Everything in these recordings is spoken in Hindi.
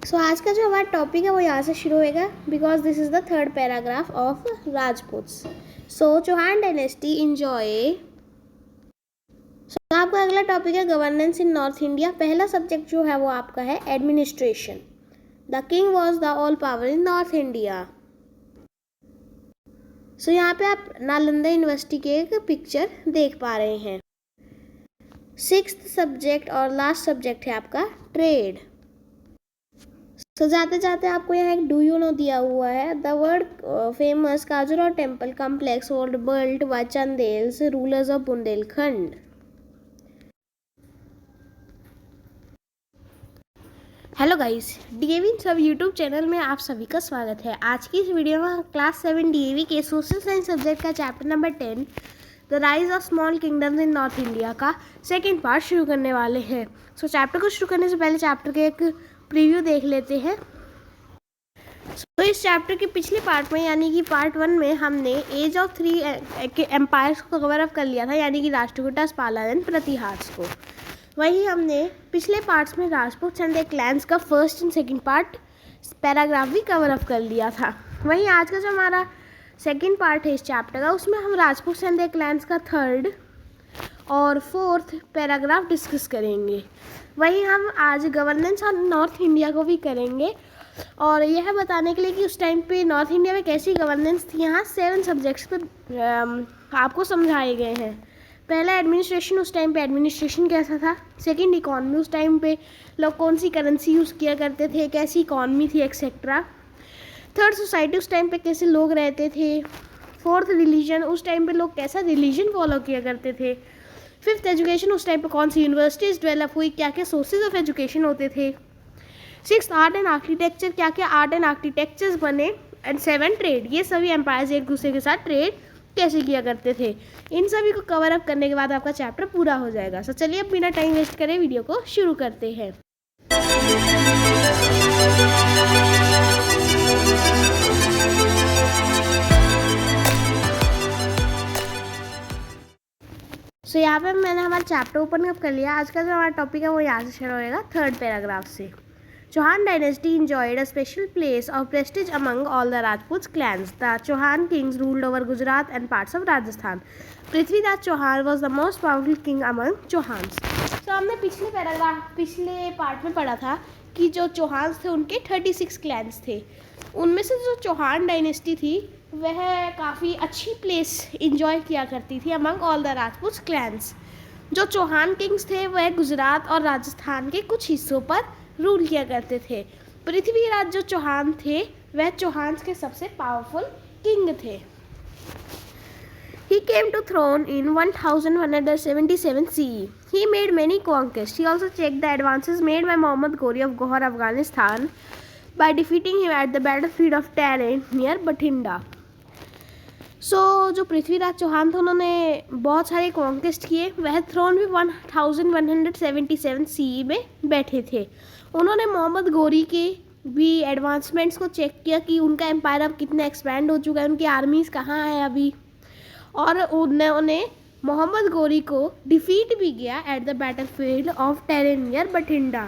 आज का जो हमारा टॉपिक है वो यहाँ से शुरू होएगा because this is the third paragraph of Rajputs. Chauhan dynasty enjoy. आपका अगला टॉपिक है गवर्नेंस इन नॉर्थ इंडिया। पहला सब्जेक्ट जो है वो आपका है administration. The king was the all power in North India. यहाँ पे आप नालंदा यूनिवर्सिटी के एक पिक्चर देख पा रहे हैं। सिक्स्थ सब्जेक्ट और लास्ट सब्जेक्ट है आपका ट्रेड। जाते जाते आपको यहाँ एक डू यू नो दिया हुआ है। The world famous Khajuraho temple complex was built by Chandels rulers of Bundelkhand. Hello guys, DAV सब यूट्यूब चैनल में आप सभी का स्वागत है। आज की इस वीडियो में क्लास 7 डीएवी के सोशल साइंस सब्जेक्ट का chapter number 10 the rise of small kingdoms in North India का सेकेंड पार्ट शुरू करने वाले हैं। चैप्टर को शुरू करने से पहले चैप्टर के एक प्रीव्यू देख लेते हैं। इस चैप्टर के पिछले पार्ट में यानी कि पार्ट 1 में हमने एज ऑफ 3 एम्पायर्स को कवर अप कर लिया था, यानी कि राष्ट्रकूटा, पाला, प्रतिहास को। वहीं हमने पिछले पार्ट्स में राजपूत एंड देयर क्लैंस का first and second part paragraph भी कवर अप कर लिया था। वहीं आज का जो हमारा सेकंड पार्ट है इस चैप्टर का, उसमें हम राजपूत एंड देयर क्लैंस का थर्ड और फोर्थ पैराग्राफ डिस्कस करेंगे। वहीं हम आज गवर्नेंस ऑफ नॉर्थ इंडिया को भी करेंगे और यह बताने के लिए कि उस टाइम पे नॉर्थ इंडिया में कैसी गवर्नेंस थी। यहाँ 7 सब्जेक्ट्स पे आपको समझाए गए हैं। पहला एडमिनिस्ट्रेशन, उस टाइम पे एडमिनिस्ट्रेशन कैसा था। सेकंड इकॉनमी, उस टाइम पे लोग कौन सी करेंसी यूज़ किया करते थे, कैसी इकॉनमी थी, एक्सेट्रा। थर्ड सोसाइटी, उस टाइम पे कैसे लोग रहते थे। फोर्थ रिलीजन, उस टाइम पे लोग कैसा रिलीजन फॉलो किया करते थे। फिफ्थ एजुकेशन, उस टाइम पे कौन सी यूनिवर्सिटीज़ डेवलप हुई, क्या क्या सोर्सेज ऑफ एजुकेशन होते थे। सिक्स आर्ट एंड आर्किटेक्चर, क्या क्या आर्ट एंड आर्किटेक्चर्स बने। एंड 7 ट्रेड, ये सभी एम्पायर्स एक दूसरे के साथ ट्रेड कैसे किया करते थे। इन सभी को कवर अप करने के बाद आपका चैप्टर पूरा हो जाएगा। चलिए अब बिना टाइम वेस्ट करें वीडियो को शुरू करते हैं। यहाँ पे मैंने हमारा चैप्टर ओपन अप कर लिया। आज का जो हमारा टॉपिक है वो यहाँ से शुरू होएगा थर्ड पैराग्राफ से। Chauhan dynasty enjoyed a special place of prestige among all the Rajput clans. The Chauhan kings ruled over Gujarat and parts of Rajasthan. Prithviraj Chauhan was the most powerful king among Chauhans. हमने पिछले पार्ट में पढ़ा था कि जो चौहान थे उनके 36 क्लैंस थे। उनमें से जो चौहान डायनेस्टी थी वह काफ़ी अच्छी प्लेस इंजॉय किया करती थी among all the Rajput clans. जो चौहान किंग्स थे वह गुजरात और राजस्थान के कुछ हिस्सों पर रूल किया करते थे। पृथ्वीराज जो चौहान थे वह चौहान के सबसे पावरफुल किंग थे। He came to throne in 1177 CE. He made many conquests. He also checked the advances made by Muhammad Ghori of Gohar, Afghanistan by defeating him at the battlefield of Tarin near Bathinda. जो पृथ्वीराज चौहान थे उन्होंने बहुत सारे कॉन्केस्ट किए। वह थ्रोन भी 1177 CE में बैठे थे। उन्होंने मोहम्मद गौरी के भी एडवांसमेंट्स को चेक किया कि उनका एम्पायर अब कितना एक्सपैंड हो चुका है, उनकी आर्मीज़ कहाँ है अभी। और उन्होंने मोहम्मद गौरी को डिफीट भी किया at the battlefield of Tarain near Bathinda.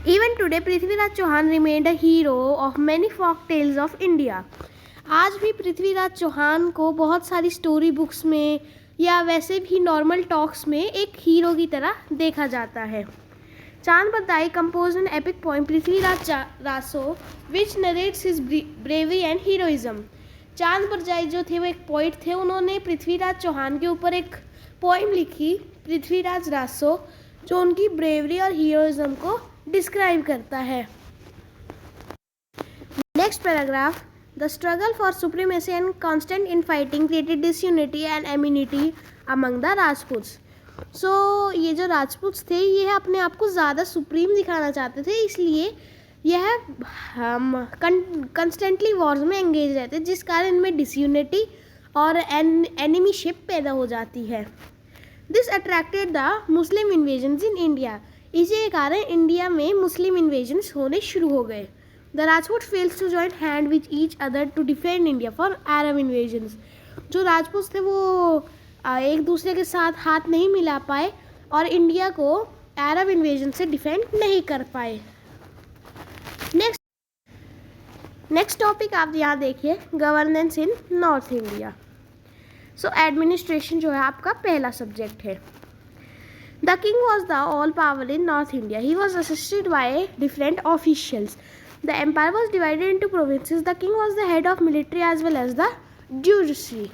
Even today Prithviraj Chauhan remained a hero of many folk tales of India. आज भी पृथ्वीराज चौहान को बहुत सारी स्टोरी बुक्स में या वैसे भी नॉर्मल टॉक्स में एक हीरो की तरह देखा जाता है। चांद Bardai compose an epic poem Prithviraj Raso which narrates his bravery and heroism. चांद बरदाई जो थे वो एक पोइट थे। उन्होंने पृथ्वीराज चौहान के ऊपर एक पोएम लिखी पृथ्वीराज रासो, जो उनकी ब्रेवरी और हीरोइज्म को डिस्क्राइब करता है। Next paragraph, The struggle for supremacy and constant infighting created disunity and enmity among the Rajputs. ये जो राजपूत थे ये अपने आप को ज़्यादा सुप्रीम दिखाना चाहते थे, इसलिए यह कंस्टेंटली वॉर्स में एंगेज रहते, जिस कारण इनमें डिसयूनिटी और एनिमीशिप पैदा हो जाती है। This attracted the Muslim invasions in India. इसी के कारण इंडिया में मुस्लिम इन्वेजन्स होने शुरू हो गए। The Rajput fails to join hand with each other to defend India for Arab invasions. जो राजपूत थे वो एक दूसरे के साथ हाथ नहीं मिला पाए और इंडिया को अरब इन्वेजन से डिफेंड नहीं कर पाए। नेक्स्ट टॉपिक आप यहाँ देखिए, governance in North India. So administration जो है आपका पहला सब्जेक्ट है। The king was the all power in North India. He was assisted by different officials. The empire was divided into provinces. The king was the head of military as well as the judiciary.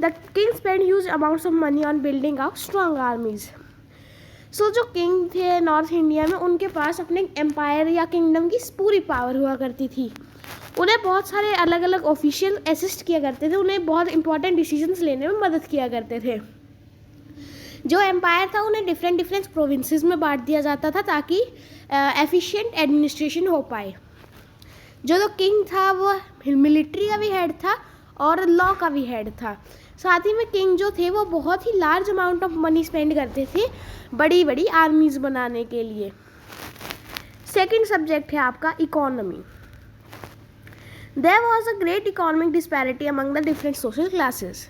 The king spend huge amounts of money on building out strong armies. So जो किंग थे नॉर्थ इंडिया में, उनके पास अपने एम्पायर या किंगडम की पूरी पावर हुआ करती थी। उन्हें बहुत सारे अलग अलग ऑफिशियल असिस्ट किया करते थे, उन्हें बहुत इंपॉर्टेंट डिसीजंस लेने में मदद किया करते थे। जो एम्पायर था उन्हें डिफरेंट प्रोविंसेस में बांट दिया जाता था ताकि एफिशिएंट एडमिनिस्ट्रेशन हो पाए। जो किंग था वो मिलिट्री का भी हेड था और लॉ का भी हेड था। साथ ही में किंग जो थे वो बहुत ही large amount of money spend करते थे बड़ी बड़ी आर्मीज बनाने के लिए। सेकंड सब्जेक्ट है आपका economy. There was a great economic disparity among the different social classes.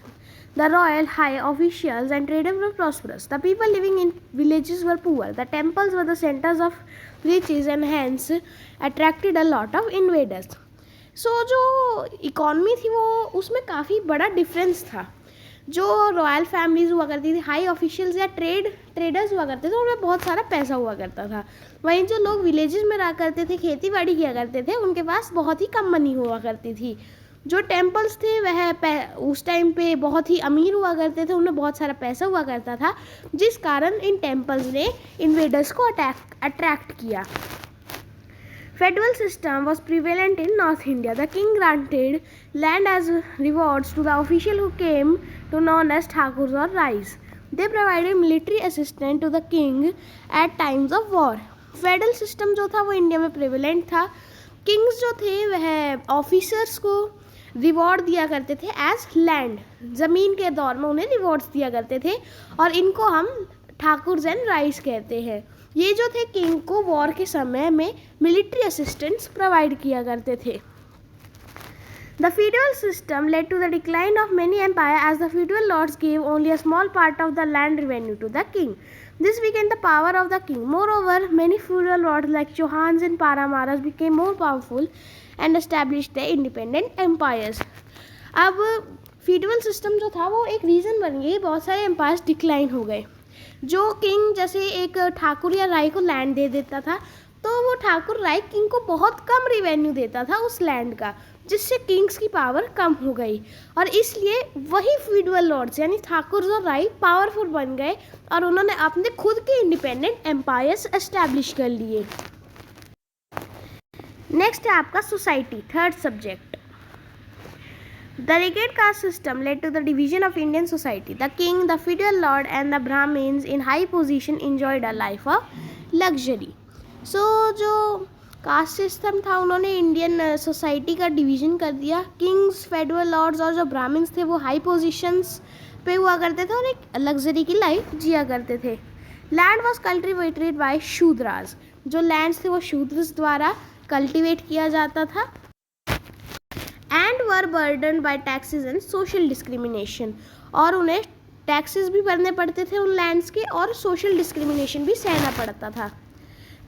The royal, high officials and traders were prosperous. The people living in villages were poor. The temples were the centers of riches and hence attracted a lot of invaders. So जो इकॉनमी थी वो उसमें काफ़ी बड़ा डिफरेंस था। जो रॉयल फैमिलीज हुआ करती थी, हाई ऑफिशियल्स या ट्रेडर्स हुआ करते थे, उनमें बहुत सारा पैसा हुआ करता था। वहीं जो लोग विलेजेस में रहा करते थे, खेती बाड़ी किया करते थे, उनके पास बहुत ही कम मनी हुआ करती थी। जो टेम्पल्स थे वह उस टाइम पे बहुत ही अमीर हुआ करते थे, उनमें बहुत सारा पैसा हुआ करता था, जिस कारण इन टेम्पल्स ने इन्वेडर्स को अट्रैक्ट किया। Federal system was prevalent in North India. The king granted land as rewards to the official who came to known as Thakurs or Rais. They provided military assistance to the king at times of war. Federal system जो था वो इंडिया में प्रेवलेंट था। किंग्स जो थे वह ऑफिसर्स को रिवॉर्ड दिया करते थे एज लैंड, ज़मीन के दौर में उन्हें रिवॉर्ड्स दिया करते थे और इनको हम ठाकुर एंड राइस कहते हैं। ये जो थे किंग को वॉर के समय में मिलिट्री असिस्टेंस प्रोवाइड किया करते थे। The feudal system led to the decline of many empires as the feudal lords gave only a small part of the land revenue to the king. This weakened the power of the king. Moreover, many feudal lords like Chauhans and Paramaras became more powerful and established their independent empires. अब feudal system जो था वो एक रीज़न बन गई, बहुत सारे एम्पायर्स डिक्लाइन हो गए। जो किंग जैसे एक ठाकुर या राय को लैंड दे देता था, तो वो ठाकुर राय किंग को बहुत कम रिवेन्यू देता था उस लैंड का, जिससे किंग्स की पावर कम हो गई और इसलिए वही फ्यूडल लॉर्ड्स यानी ठाकुर और राय पावरफुल बन गए और उन्होंने अपने खुद के इंडिपेंडेंट एम्पायर्स एस्टैब्लिश कर लिए। नेक्स्ट है आपका society, third subject. The regged caste system led to the division of Indian society. The king, the feudal lord and the Brahmins in high position enjoyed a life of luxury. So जो कास्ट सिस्टम था उन्होंने इंडियन सोसाइटी का डिवीज़न कर दिया। किंग्स, फेडरल लॉर्ड्स और जो ब्राह्मण्स थे वो हाई पोजीशंस पे हुआ करते थे और एक लग्जरी की लाइफ जिया करते थे। Land was cultivated by Shudras. जो लैंड्स थे वो शूद्रस द्वारा कल्टिवेट किया जाता था। And were burden bye taxes and social discrimination, और उन्हें टैक्सेस भी भरने पड़ते थे उन लैंड्स के और सोशल डिस्क्रिमिनेशन भी सहना पड़ता था।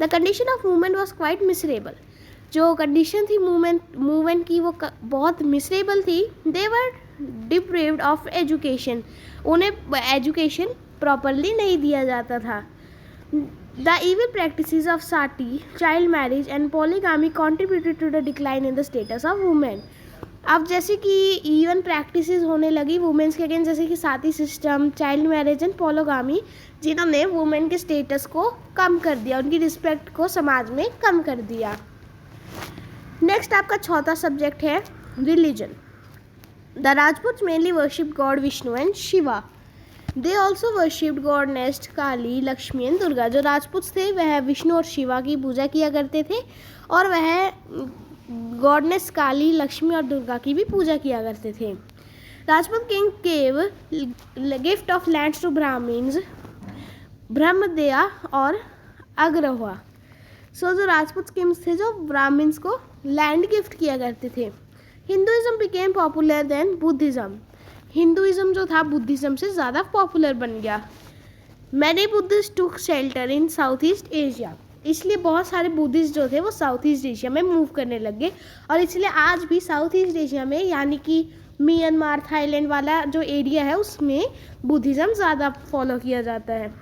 The condition of movement was quite miserable. जो कंडीशन थी मूवमेंट की वो बहुत मिसरेबल थी। They were deprived of education, उन्हें एजुकेशन प्रॉपरली नहीं दिया जाता था। The evil practices of sati, child marriage and polygamy contributed to the decline in the status of women. अब जैसे कि इवन प्रैक्टिसेस होने लगी वुमेन्स के अगेंस्ट, जैसे कि साथी system, child marriage and polygamy, जिन्होंने वुमेन के स्टेटस को कम कर दिया, उनकी रिस्पेक्ट को समाज में कम कर दिया। नेक्स्ट आपका चौथा सब्जेक्ट है religion. The Rajput mainly worship God Vishnu and Shiva. They also worshipped goodness Kali, Lakshmi and Durga. जो राजपूत थे वह विष्णु और शिवा की पूजा किया करते थे और वह गॉडनेस काली, लक्ष्मी और दुर्गा की भी पूजा किया करते थे। Rajput king gave gift of lands to Brahmans, brahmadeya और अग्रवा। सो जो राजपूत किंग्स थे जो ब्राह्मण्स को लैंड गिफ्ट किया करते थे। Hinduism became popular than Buddhism. Hinduism जो था बुद्धिज़्म से ज़्यादा पॉपुलर बन गया। Many Buddhist took shelter in South East Asia. इसलिए बहुत सारे बुद्धिस्ट जो थे वो साउथ ईस्ट एशिया में मूव करने लग गए, और इसलिए आज भी साउथ ईस्ट एशिया में यानी कि म्यांमार, थाईलैंड वाला जो एरिया है उसमें बुद्धिज़्म ज़्यादा फॉलो किया जाता है।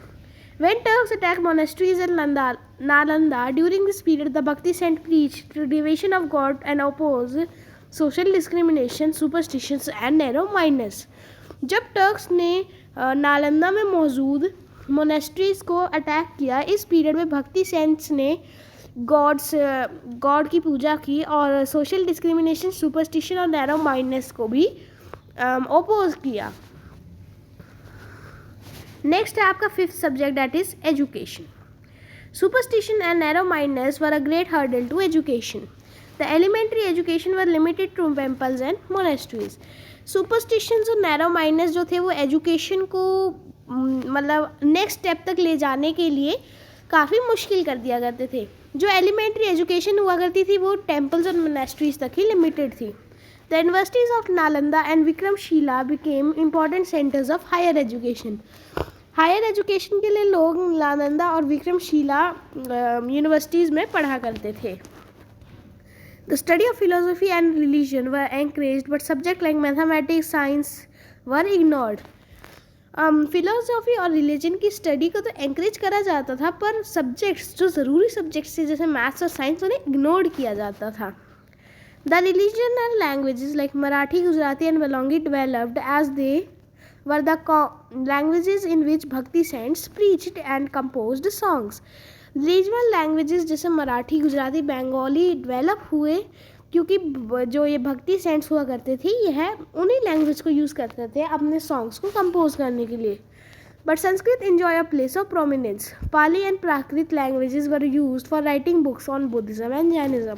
When Turks attacked monasteries in Nalanda during this period, the Bhakti saint preached the devotion of God and opposed social discrimination, superstitions and narrow-mindedness. जब टर्क्स ने नालंदा में मौजूद मोनेस्ट्रीज को अटैक किया, इस पीरियड में भक्ति सेंट्स ने गॉड की पूजा की और सोशल डिस्क्रिमिनेशन, सुपरस्टिशन और नैरो माइंडनेस को भी ओपोज किया। नेक्स्ट है आपका fifth subject, that is education. Superstition and narrow mindness were a great hurdle to education. The elementary education were limited to temples and monasteries. Superstitions और नैरो माइंडनेस जो थे वो एजुकेशन को मतलब नेक्स्ट स्टेप तक ले जाने के लिए काफ़ी मुश्किल कर दिया करते थे। जो एलिमेंट्री एजुकेशन हुआ करती थी वो टेम्पल्स और मोनेस्ट्रीज तक ही लिमिटेड थी। The universities of Nalanda and Vikramshila became important centres of higher education. Higher education के लिए लोग नालंदा और विक्रमशिला यूनिवर्सिटीज़ में पढ़ा करते थे। The study of philosophy and religion were encouraged, but subject like mathematics, science were ignored. Philosophy और रिलीजन की स्टडी को तो एनकरेज करा जाता था, पर सब्जेक्ट्स जो ज़रूरी सब्जेक्ट्स थे जैसे मैथ्स और साइंस उन्हें इग्नोर किया जाता था। The regional languages like Marathi, Gujarati and Bengali developed as they were the languages in which bhakti saints preached and composed songs. Regional languages जैसे मराठी, गुजराती, बंगाली डेवलप हुए क्योंकि जो ये भक्ति सेंट्स हुआ करते थे यह उन्हीं लैंग्वेज को यूज़ करते थे अपने सॉन्ग्स को कंपोज करने के लिए। But Sanskrit enjoy a place of prominence. Pali and Prakrit languages were used for writing books on Buddhism and Jainism.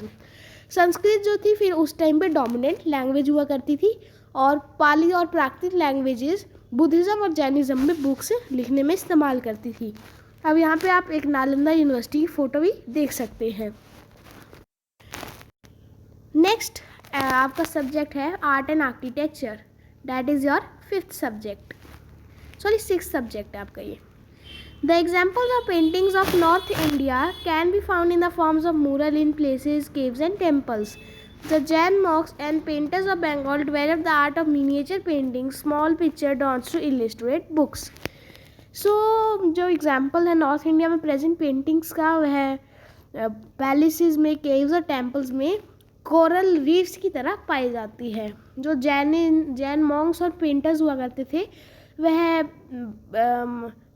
Sanskrit जो थी फिर उस टाइम पे डोमिनेंट लैंग्वेज हुआ करती थी, और पाली और प्राकृत लैंग्वेजेस बुद्धिज़्म और जैनिज़्म में बुक्स लिखने में इस्तेमाल करती थी। अब यहाँ पे आप एक नालंदा यूनिवर्सिटी की फ़ोटो भी देख सकते हैं। नेक्स्ट आपका सब्जेक्ट है art and architecture, that is your fifth subject, sorry sixth subject है आपका ये। The examples of paintings of north India can be found in the forms of mural in places, caves and temples. The Jain monks and painters of Bengal developed the art of miniature painting, small picture drawings to illustrate books. So जो एग्जाम्पल है नॉर्थ इंडिया में प्रेजेंट पेंटिंग्स का वह पैलेसेस में, केव्स और टेम्पल्स में कोरल रीफ्स की तरह पाई जाती है। जो जैन मॉन्क्स और पेंटर्स हुआ करते थे वह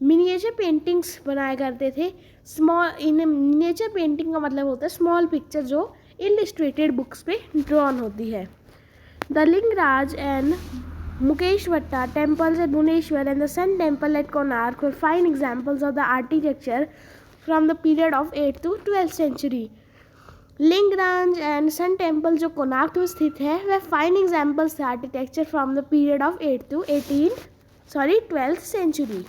मिनिएचर पेंटिंग्स बनाया करते थे। मिनिएचर पेंटिंग का मतलब होता है स्मॉल पिक्चर जो इलिस्ट्रेटेड बुक्स पे ड्रॉन होती है। The Lingaraj and Mukeshwara temples at Bhubaneswar and the Sun Temple at Konark were fine examples of the architecture from the period of 8th to 12th century. Lingaraj and sun temple जो कोणार्क में स्थित है वह फाइन एग्जाम्पल्स थे architecture from the period of 8th to 12th century.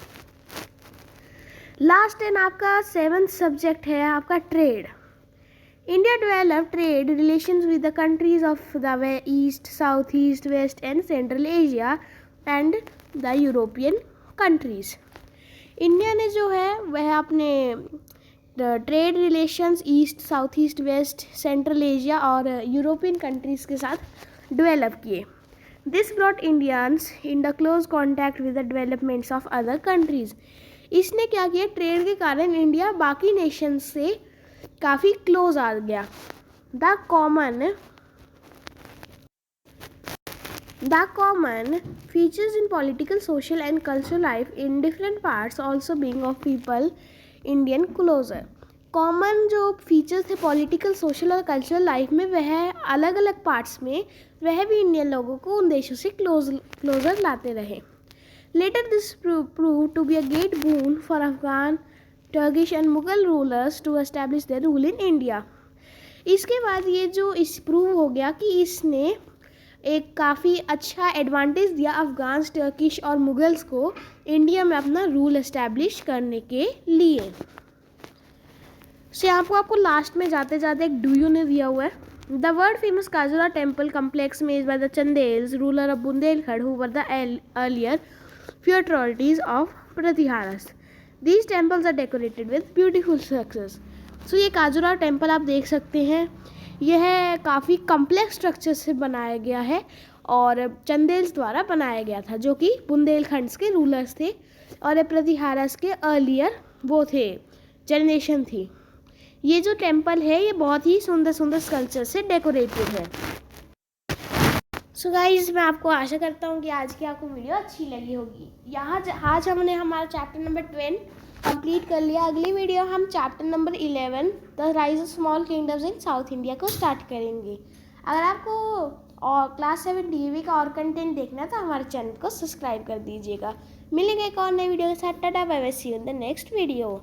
Last and आपका सेवंथ सब्जेक्ट है आपका trade. India developed trade relations with the countries of the East, Southeast, West and Central Asia and the European countries. India ने जो है वह अपने trade relations East, South East, West, Central Asia और यूरोपियन कंट्रीज़ के साथ डेवलप किए. This brought Indians in the close contact with the developments of other countries. इसने क्या किया, ट्रेड के कारण इंडिया बाकी नेशंस से काफ़ी क्लोज आ गया. The common features in political, social and cultural life in different parts also being of people Indian closer. Common जो फीचर्स थे पॉलिटिकल, सोशल और कल्चरल लाइफ में वह अलग अलग पार्ट्स में वह भी इंडियन लोगों को उन देशों से क्लोजर लाते रहे. Later this prove to be a great boon for Afghan, Turkish and Mughal rulers to establish their rule in India. इसके बाद ये जो इस प्रूव हो गया कि इसने एक काफ़ी अच्छा एडवांटेज दिया अफगान, टर्किश और मुगल्स को इंडिया में अपना रूल एस्टैब्लिश करने के लिए. से आपको लास्ट में जाते जाते एक डू ने दिया हुआ है. The world famous Khajuraho temple complex made by the Chandels, ruler of Bundelkhand, who were the earlier feudalities of Pratiharas. These temples are decorated with beautiful structures. सो ये काजुराहो टेम्पल आप देख सकते हैं, यह काफ़ी कम्प्लेक्स स्ट्रक्चर से बनाया गया है और चंदेल्स द्वारा बनाया गया था, जो कि बुंदेलखंड के रूलर्स थे और प्रतिहारस के अर्लियर वो थे, जनरेशन थी। ये जो टेम्पल है ये बहुत ही सुंदर सुंदर स्कल्पचर से डेकोरेटेड है। सो गाइज, मैं आपको आशा करता हूँ कि आज की आपको वीडियो अच्छी लगी होगी। आज हमने हमारा चैप्टर नंबर 12 कंप्लीट कर लिया। अगली वीडियो हम chapter number 11 the rise of small kingdoms in south India को स्टार्ट करेंगे। अगर आपको और क्लास 7 डीएवी का और कंटेंट देखना है तो हमारे चैनल को सब्सक्राइब कर दीजिएगा। मिलेंगे एक और नई वीडियो के साथ। Tata bye bye, see you in the next video.